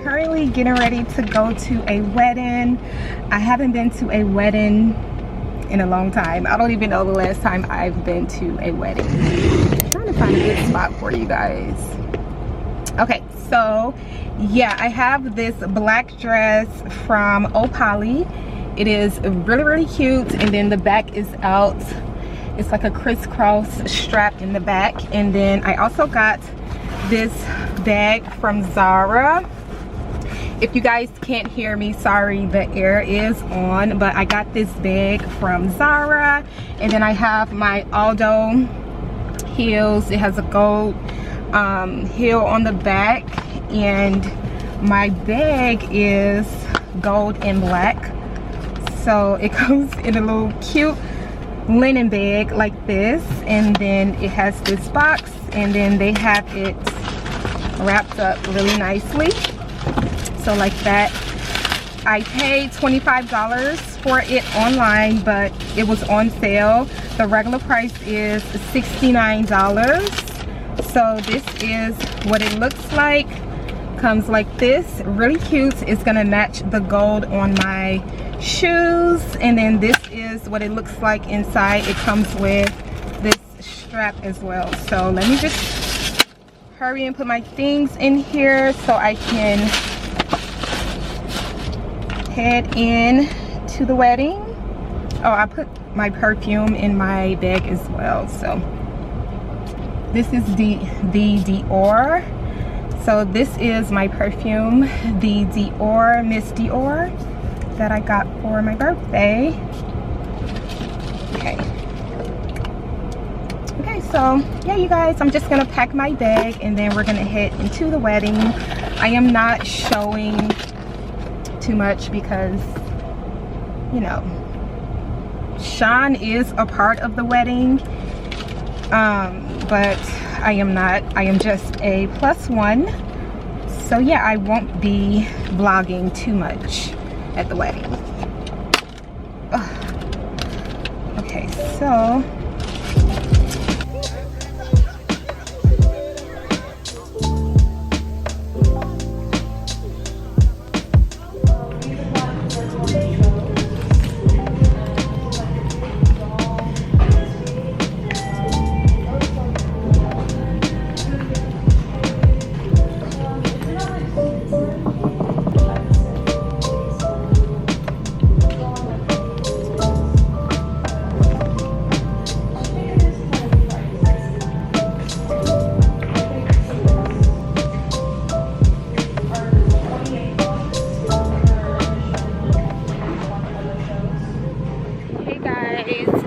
currently getting ready to go to a wedding. I haven't been to a wedding in a long time. I don't even know the last time I've been to a wedding. I'm trying to find a good spot for you guys. Okay, so yeah, I have this black dress from Opali. It is really cute, and then the back is out. It's like a crisscross strap in the back. And then I also got this bag from Zara. If you guys can't hear me, sorry, the air is on, but I got this bag from Zara. And then I have my Aldo heels. It has a gold heel on the back, and my bag is gold and black. So it comes in a little cute linen bag like this, and then it has this box, and then they have it wrapped up really nicely. So like that. I paid $25 for it online, but it was on sale. The regular price is $69. So this is what it looks like. Comes like this, really cute. It's gonna match the gold on my shoes. And then this is what it looks like inside. It comes with this strap as well. So let me just hurry and put my things in here so I can head in to the wedding. Oh, I put my perfume in my bag as well. So this is the Dior. So this is my perfume, the Dior, Miss Dior, that I got for my birthday. Okay, so yeah, you guys, I'm just gonna pack my bag and then we're gonna head into the wedding. I am not showing too much because, you know, Sean is a part of the wedding, but I am not. I am just a +1. So yeah, I won't be vlogging too much at the wedding. Ugh. Okay, so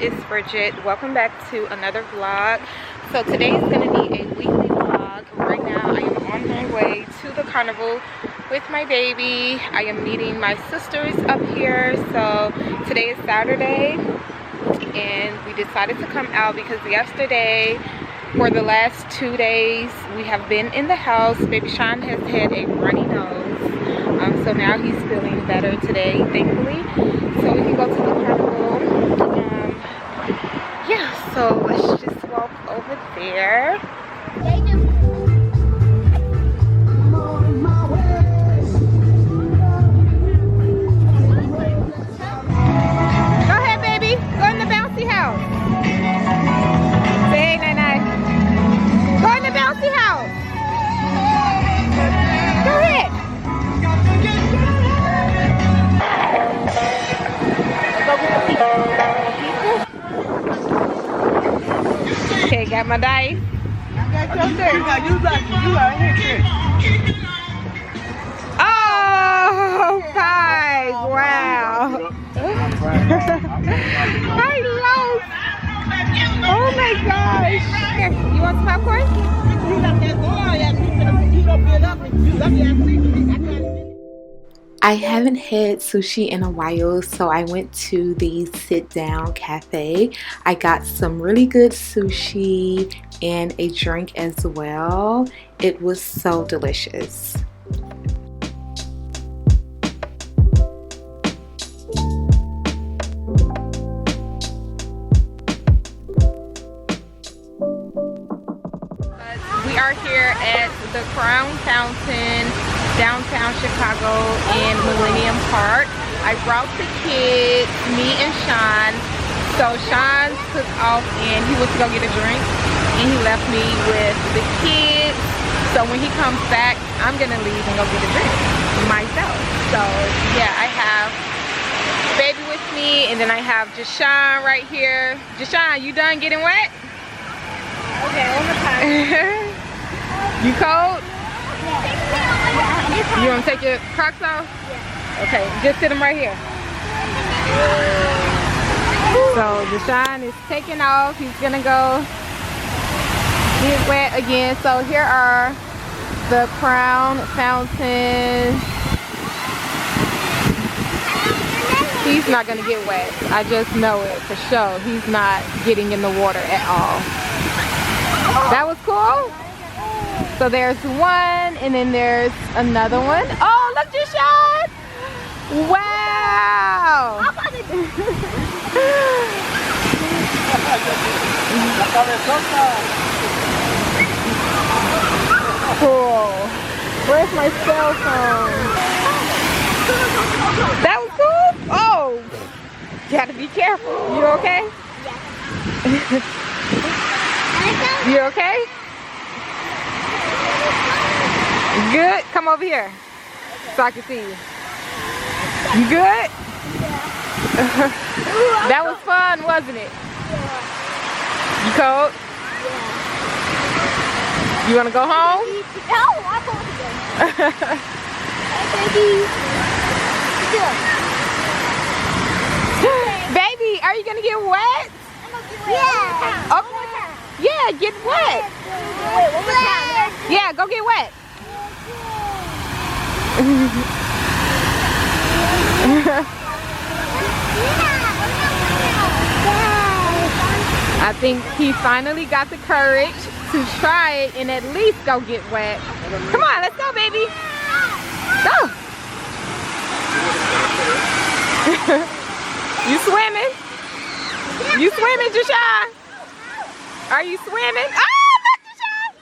it's Bridget. Welcome back to another vlog. So today is going to be a weekly vlog. Right now I am on my way to the carnival with my baby. I am meeting my sisters up here. So today is Saturday and we decided to come out because yesterday, for the last 2 days, we have been in the house. Baby Sean has had a runny nose. So now he's feeling better today, thankfully. So we can go to the carnival. Yeah, so let's just walk over there. Go ahead, baby. Go in the bouncy house. Say hey, Nai-Nai. Go in the bouncy house. Go ahead. Okay, got my dice. Oh, five! Wow. I lost. Oh my gosh. Here, you want some popcorn? I haven't had sushi in a while, so I went to the sit down cafe. I got some really good sushi and a drink as well. It was so delicious. We are here at the Crown Fountain downtown Chicago in Millennium Park. I brought the kids, me and Sean. So Sean took off and he went to go get a drink, and he left me with the kids. So when he comes back, I'm gonna leave and go get a drink myself. So yeah, I have baby with me, and then I have Jashawn right here. Jashawn, you done getting wet? Okay, one more time. You cold? Yeah. You want to take your Crocs off? Yeah. Okay, just sit them right here. So Jashawn is taking off. He's gonna go get wet again. So here are the Crown fountains. He's not gonna get wet. I just know it for sure. He's not getting in the water at all. That was cool. So there's one, and then there's another one. Oh, look, Jashawn! Wow! Cool. Where's my cell phone? That was cool? Oh! Gotta be careful. You okay? You okay? Good? Come over here so I can see you. You good? That was fun, wasn't it? You cold? You want to go home? No, I want to go. Baby, are you going to get wet? Yeah. Okay. Yeah, get wet. Wait, one more time. Yeah, go get wet. I think he finally got the courage to try it and at least go get wet. Come on, let's go, baby. Go. You swimming? You swimming, Jashawn? Are you swimming? Oh, look, Jashawn!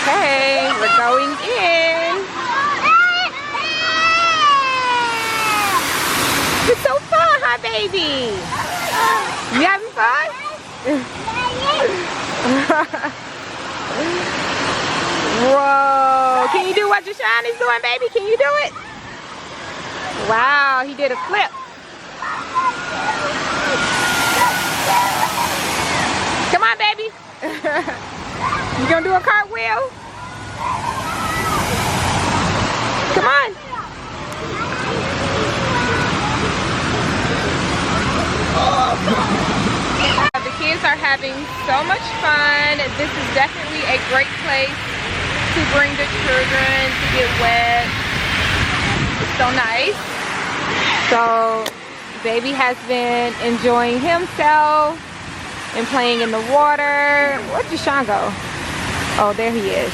Okay, we're going in. It's so fun, huh, baby? You having fun? Whoa! Can you do what Jashawn is doing, baby? Can you do it? Wow, he did a flip. Come on, baby. You gonna do a cartwheel? Come on. The kids are having so much fun. This is definitely a great place to bring the children to get wet. It's so nice. So baby has been enjoying himself and playing in the water. Where'd Jashawn go? Oh, there he is.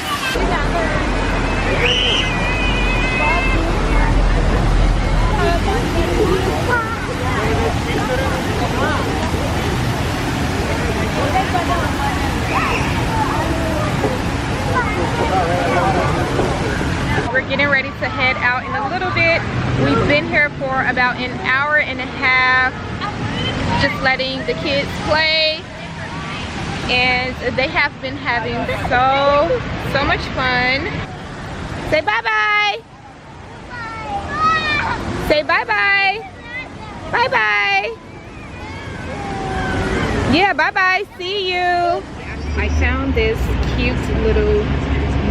We're getting ready to head out in a little bit. We've been here for about an hour and a half, just letting the kids play, and they have been having so much fun. Say bye-bye. Say bye-bye. Bye-bye. Yeah, bye-bye. See you. I found this cute little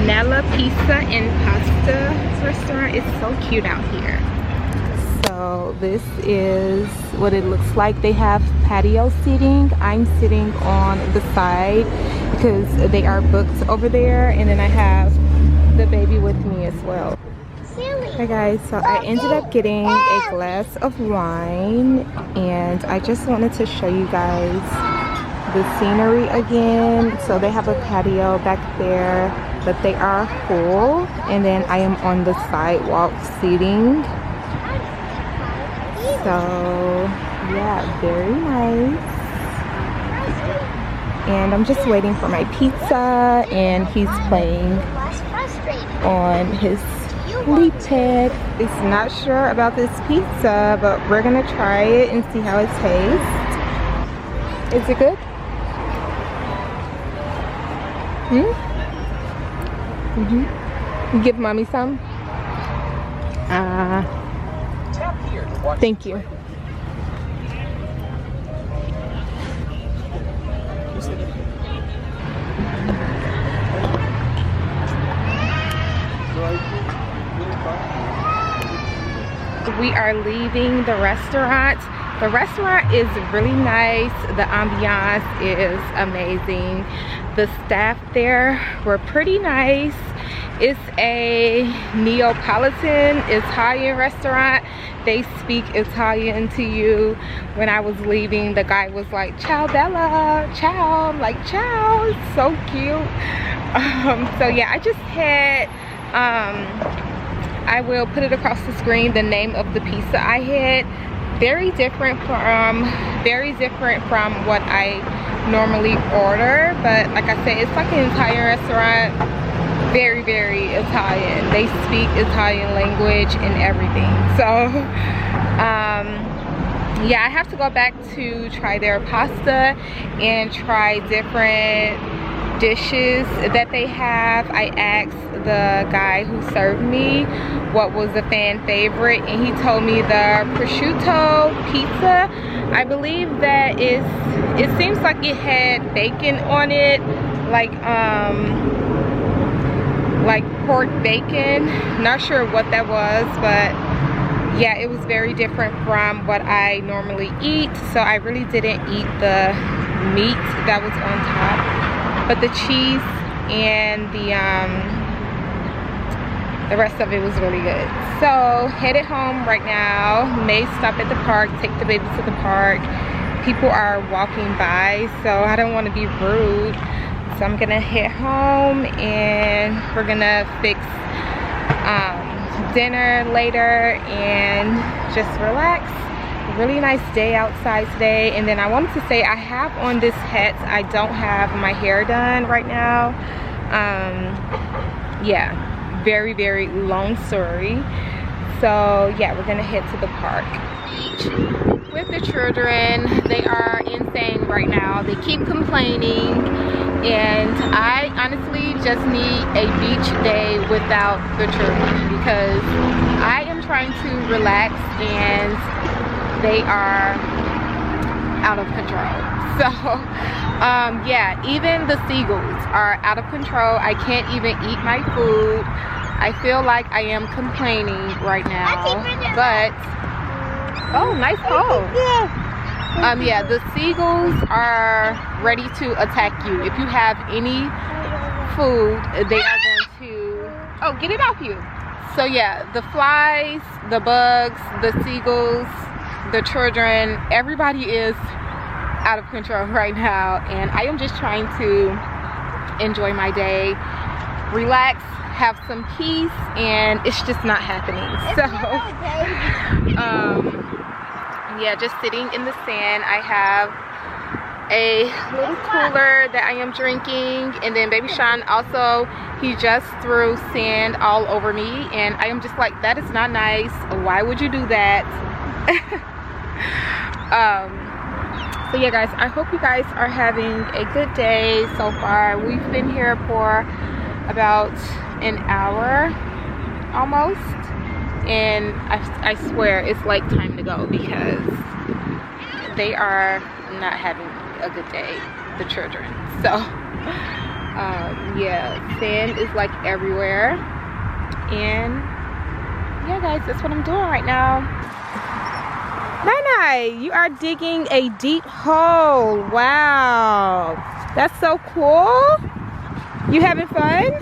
Nella Pizza and Pasta restaurant. It's so cute out here. So this is what it looks like. They have patio seating. I'm sitting on the side because they are booked over there, and then I have the baby with me as well. Hi guys, so I ended up getting a glass of wine, and I just wanted to show you guys the scenery again. So they have a patio back there, but they are full. And then I am on the sidewalk seating. So yeah, very nice. And I'm just waiting for my pizza, and he's playing on his leap pad. He's not sure about this pizza, but we're gonna try it and see how it tastes. Is it good? You give mommy some? Thank you. We are leaving the restaurant. The restaurant is really nice. The ambiance is amazing. The staff there were pretty nice. It's a Neapolitan Italian restaurant. They speak Italian to you. When I was leaving, the guy was like, "Ciao Bella," ciao. I'm like, ciao. It's so cute. So yeah, I just had I will put it across the screen, the name of the pizza I had. Very different from what I normally order, but like I said, it's like an Italian restaurant. Very, very Italian. They speak Italian language and everything. So yeah, I have to go back to try their pasta and try different dishes that they have. I asked the guy who served me what was a fan favorite, and he told me the prosciutto pizza. I believe that it seems like it had bacon on it, like pork bacon. Not sure what that was, but yeah, it was very different from what I normally eat. So I really didn't eat the meat that was on top, but the cheese and the rest of it was really good. So headed home right now. May stop at the park, take the baby to the park. People are walking by, so I don't want to be rude. So I'm gonna head home, and we're gonna fix dinner later and just relax. Really nice day outside today. And then I wanted to say, I have on this hat. I don't have my hair done right now. Yeah, very, very long story. So yeah, we're gonna head to the park with the children. They are insane right now. They keep complaining, and I honestly just need a beach day without the children, because I am trying to relax and they are out of control. So yeah, even the seagulls are out of control. I can't even eat my food. I feel like I am complaining right now, but oh, nice hole. Yeah, the seagulls are ready to attack you. If you have any food, they are going to, oh, get it off you. So yeah, the flies, the bugs, the seagulls, the children, everybody is out of control right now, and I am just trying to enjoy my day, relax, have some peace, and it's just not happening. So yeah, just sitting in the sand. I have a little cooler that I am drinking, and then baby Sean also, he just threw sand all over me, and I am just like, that is not nice. Why would you do that? So yeah guys, I hope you guys are having a good day so far. We've been here for about an hour almost, and I swear it's like time to go, because they are not having a good day, the children. So yeah, sand is like everywhere, and yeah guys, that's what I'm doing right now. Nai, you are digging a deep hole. Wow, that's so cool. You having fun?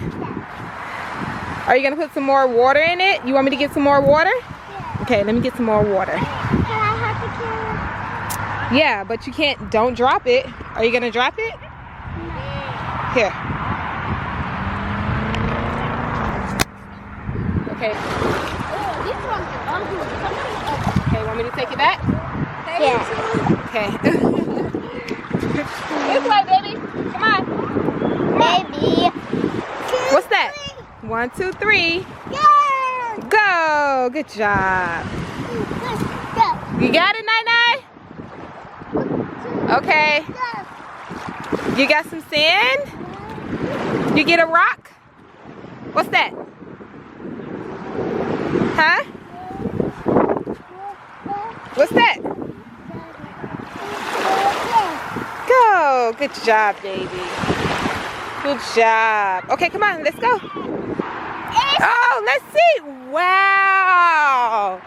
Are you gonna put some more water in it? You want me to get some more water? Yeah. Okay, let me get some more water. Can I have the Yeah, but you can't, don't drop it. Are you gonna drop it? Here. Okay. Oh, these ones are ugly. Okay, want me to take it back? Yeah. Okay. This way, baby. Come on. Baby. What's that? 1, 2, 3. Yeah. Go. Good job. Go. You got it, Nai? Okay. Go. You got some sand? You get a rock? What's that? Huh? What's that? Go. Good job, baby. Good job. Okay, come on. Let's go. Oh, let's see. Wow.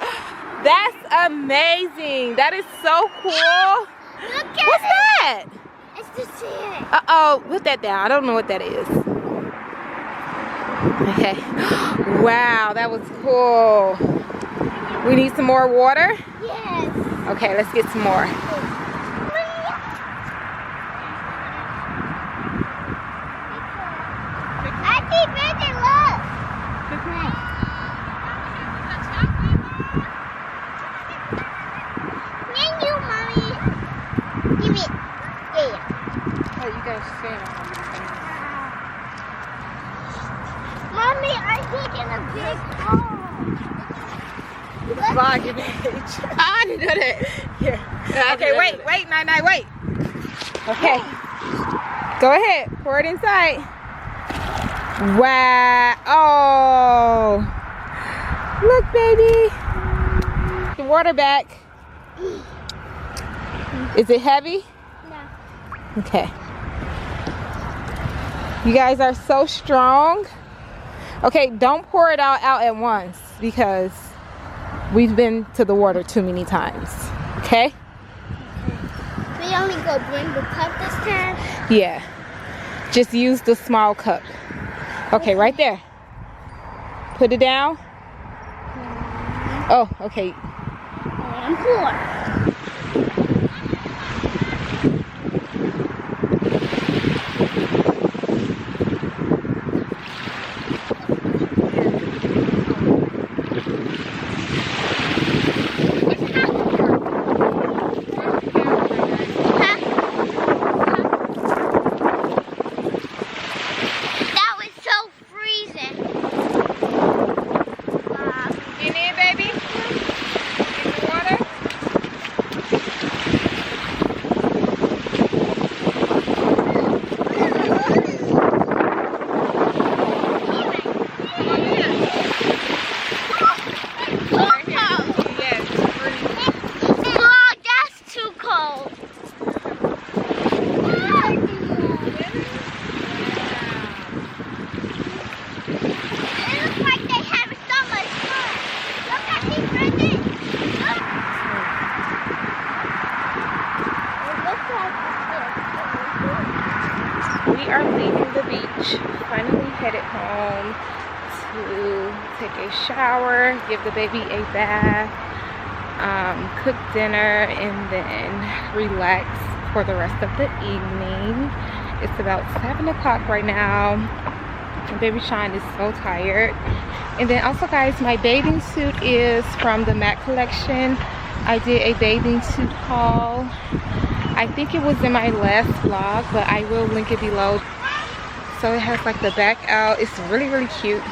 That's amazing. That is so cool. Look at What's that? It's the sand. Uh-oh. Put that down. I don't know what that is. Okay. Wow, that was cool. We need some more water? Yes. Okay, let's get some more. I see Bridget, look. Thank you, Mommy. Give it. Yeah. Oh, you guys stand. Mommy, I'm taking a big ball. Vlog your page. I didn't know that. Here. Okay, wait, Nai, wait. Okay. Go ahead. Pour it inside. Wow. Oh. Look, baby. The water back. Is it heavy? No. Okay. You guys are so strong. Okay, don't pour it out at once because we've been to the water too many times. Okay? We only go bring the cup this time. Yeah. Just use the small cup. Okay, right there. Put it down. Oh, okay. And pour. That was so freezing. Get in, baby. Get the water. Yes, freezing. Oh, that's too cold. It looks like they have so much fun. Look at me, Brendan. Look. It looks like We are leaving the beach. Finally headed home to take a shower, give the baby a bath, cook dinner, and then relax for the rest of the evening. It's about 7 o'clock right now. And baby Sean is so tired. And then also, guys, my bathing suit is from the MAC collection. I did a bathing suit haul. I think it was in my last vlog, but I will link it below. So it has like the back out. It's really, really cute.